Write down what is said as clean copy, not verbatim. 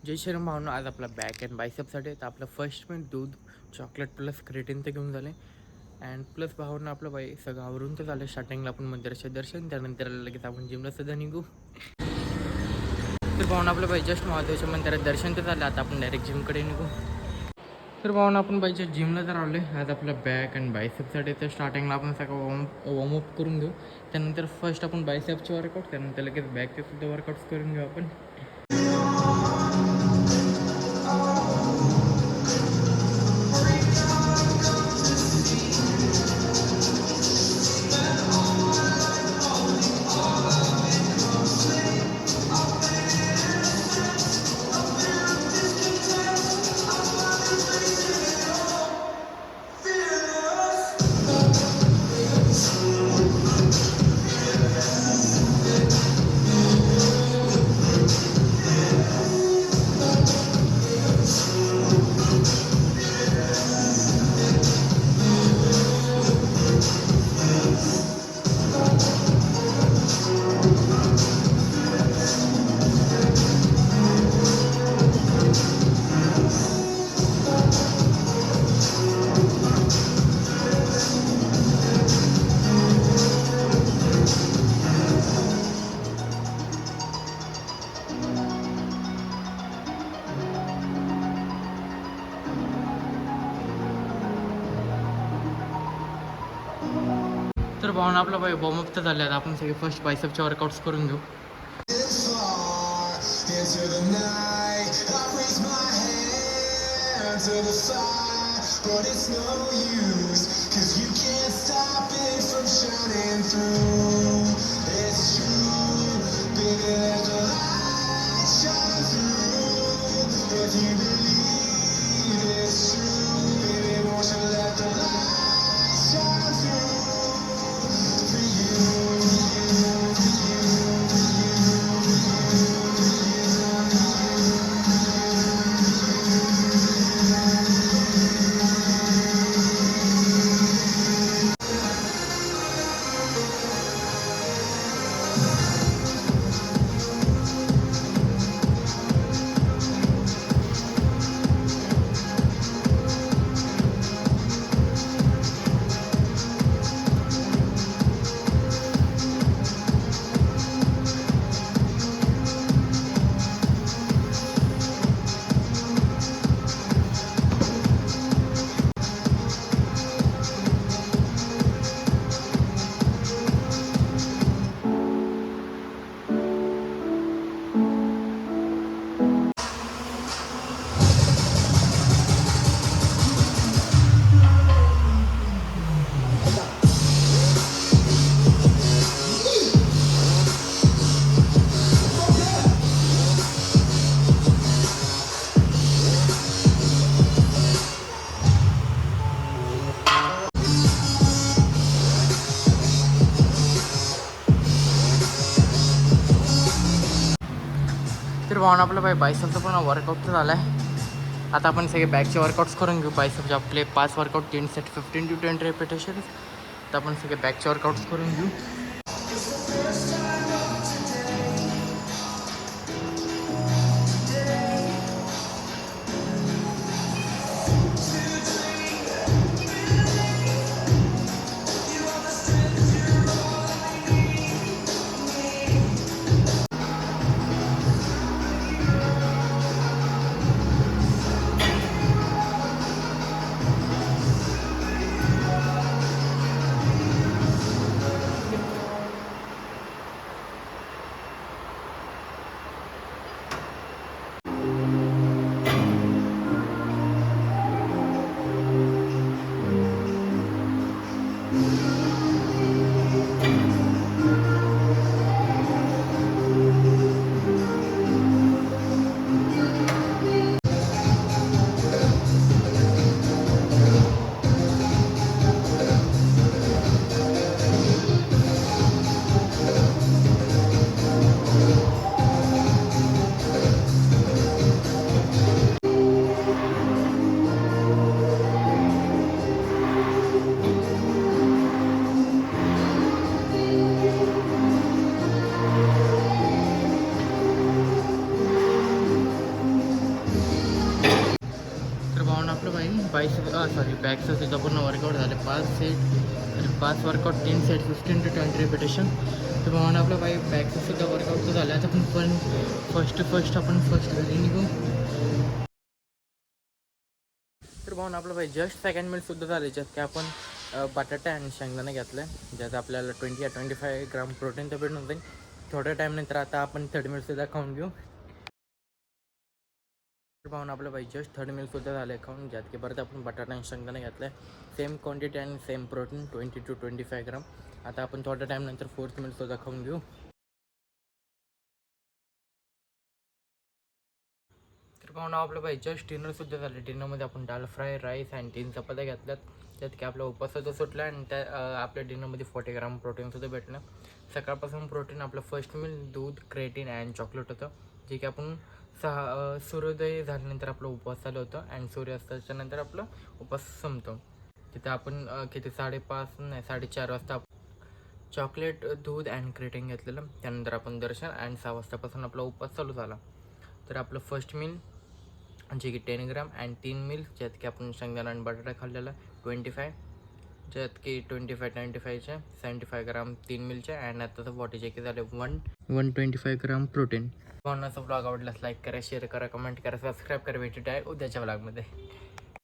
जय श्रीराम भावना. आज आपला बॅक अँड बायसेपसाठी तर आपलं फर्स्ट मी दूध चॉकलेट प्लस क्रेटिन तर घेऊन झाले. अँड प्लस भावना आपलं बाई सगळं आवरून तर झालं. स्टार्टिंगला आपण मंदिराचे दर्शन, त्यानंतर लगेच आपण जिमला सुद्धा निघू. तर भावना आपलं बाई जस्ट महादेवच्या मंदिरात दर्शन तर झालं. आता आपण डायरेक्ट जिमकडे निघू. तर भावना आपण बाईच्या जिमला तर आलो आहे. आज आपलं बॅक अँड बायसेपसाठी तर स्टार्टिंगला आपण सगळं वॉर्मअप करून घेऊ. त्यानंतर फर्स्ट आपण बायसेपचे वर्कआउट, त्यानंतर लगेच बॅकचे सुद्धा वर्कआउट्स करून घेऊ आपण. तर भावना आपला बाई वॉर्मअप तर झाले. आपण सगळे फर्स्ट बायसेपचे वर्कआउट्स करून घेऊ. तर भावना आपलं बाई बायसेपचं पण वर्कआउट तर झालं आहे. आता आपण सगळे बॅकचे वर्कआउट्स करून घेऊ. बायसेपचे आपले 5 वर्कआउट 3 सेट 15 to 20 रेपिटेशन. तर आपण सगळे बॅकचे वर्कआउट्स करून घेऊ. आपलं बॅकचं सुद्धा पूर्ण वर्कआउट झाले 5 सेट आणि 5 वर्कआउट 3 सेट 15 to 20 रिपिटेशन. तर भावना आपलं बॅकचं सुद्धा वर्कआउट तर झालं. आता पण फर्स्ट घरी निघू. तर भावना आपलं जस्ट सेकंड मिनिटसुद्धा झाले ज्यात की आपण बटाटा आणि शेंगदाणे घेतले, ज्यात आपल्याला 20 या 25 ग्राम प्रोटीन तर भेटून जाईल. थोड्या टाईमनंतर आता आपण 30 मिनिटसुद्धा खाऊन घेऊ. तर पाहून आपलं जस्ट 30 मिनिटसुद्धा झाले खाऊन, ज्यात की परत आपण बटाटा आणि शेंगदाणे घेतले, सेम क्वांटिटी आणि सेम प्रोटीन 20 to 25 ग्राम. आता आपण थोड्या टाईमनंतर 4th मिनिटसुद्धा खाऊन घेऊ. तर पाहून आपलं जस्ट डिनरसुद्धा झालं. डिनरमध्ये आपण दाल फ्राय, राईस आणि 3 चपात्या घेतल्यात, त्यात की आपला उपवाससुद्धा सुटला आणि त्या आपल्या डिनरमध्ये 40 ग्राम प्रोटीनसुद्धा भेटलं. सकाळपासून प्रोटीन आपलं फर्स्ट मील दूध, क्रेटीन अँड चॉकलेट होतं, जे की आपण सूर्योदय झाल्यानंतर आपलं उपवास चालू होतं आणि सूर्यास्ताच्या नंतर आपलं उपवास संपतो. तिथं आपण किती 4:30 वाजता चॉकलेट, दूध अँड क्रेटीन घेतलेलं. त्यानंतर आपण दर्शन आणि 6 वाजतापासून आपला उपवास चालू झाला. तर आपलं फर्स्ट मील जे की 10 ग्राम अँड 3 मील ज्यात की आपण शेंगदाणा आणि बटाटा खाल्लेला 25, ज्यात की 25चे 75 ग्राम 3 मिलचे अँड आताचं 40 जे की झाले 125 ग्राम प्रोटीन. कोणाचा ब्लॉग आवडल्यास लाईक करा, शेअर करा, कमेंट करा, सबस्क्राईब करा. भेटूया उद्याच्या ब्लॉगमध्ये.